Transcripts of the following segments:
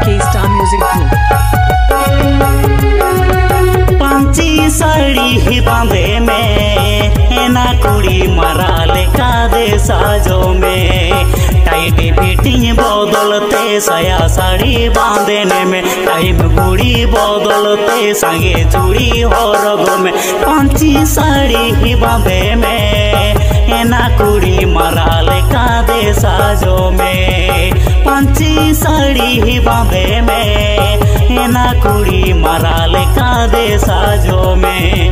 K-Star Music Group. Panchi sari ही बांधे में ना कुड़ी मरा लेका दे साजो में टाइट फिटिंग बदलते साया साड़ी बांधने में टाइम गुड़ी बदलते संगे चूड़ी हरग में पांची साड़ी ही बांधे में ना कुड़ी मरा लेका दे साजो में पांची साड़ी ही बांधे में ना कुड़ी मरा लेका दे साजो में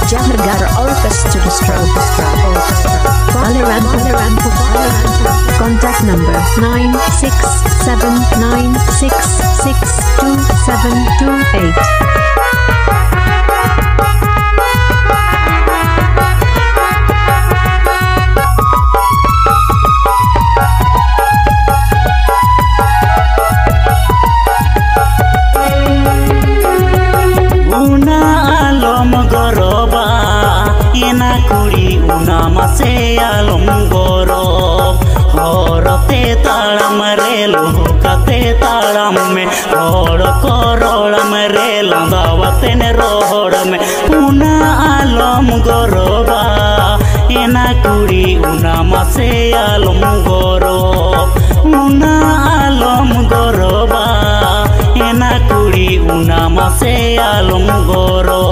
Jahargara Orchestra Contact number 9679662728. से आलम गोरो हरते ताड़म रे लुकाते ताड़म में हर करोड़म रे लंदावते ने रोहड़ में उना आलम गोरोबा एना कुड़ी उना मसे आलम गोरो उना आलम गोरोबा एना कुड़ी उना मसे आलम गोरो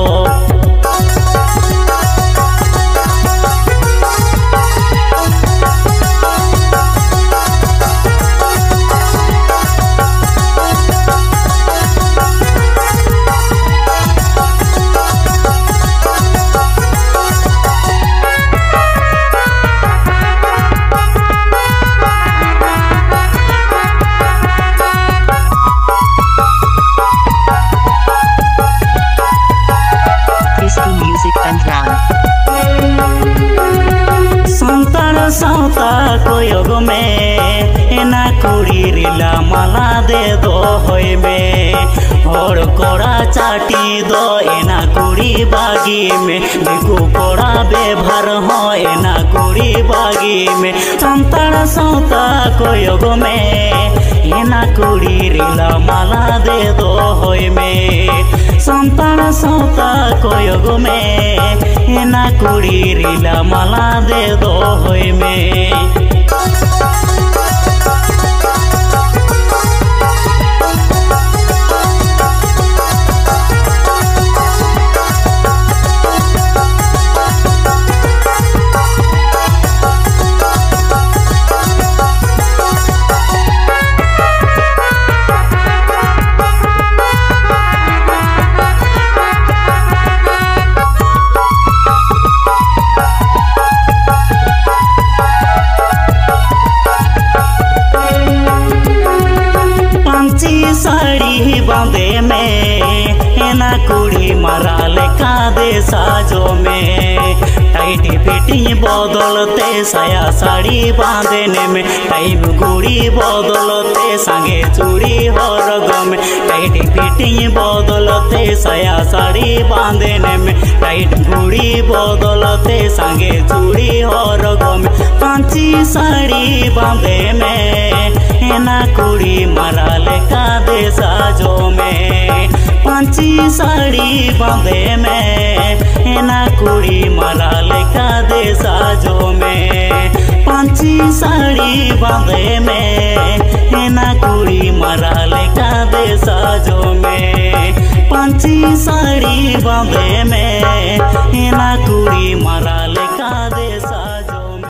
साउता कोयोग में एना कुड़ी रिला माला दे दो होय में और कोड़ा चाटी दो एना कुड़ी बागी में बिकु कोड़ा बेभर हो एना कुड़ी बागी में संताड़ साउता कोयोग में एना कुड़ी रिला माला दे दो होय में संताड़ साउता कोयोग में एना कुड़ी रिला माला दे दो होय में साड़ी बांधे में ना कुड़ी मरा लेका दे साजो में टाइट फिटिंग बदलते साया साड़ी बांधने में टाइम गुड़ी बदलते संगे चूड़ी हरग में टाइट फिटिंग बदलते साया साड़ी बांधने में टाइट गुड़ी बदलते संगे चूड़ी हरग में पांची साड़ी बांधे में ना कुड़ी मरा लेका दे साजो में पांची साड़ी बांधे में ना कुड़ी मरा लेका दे साजो में पांची साड़ी बांधे में ना कुड़ी मरा लेका दे साजो में पांची साड़ी बांधे में ना कुड़ी मरा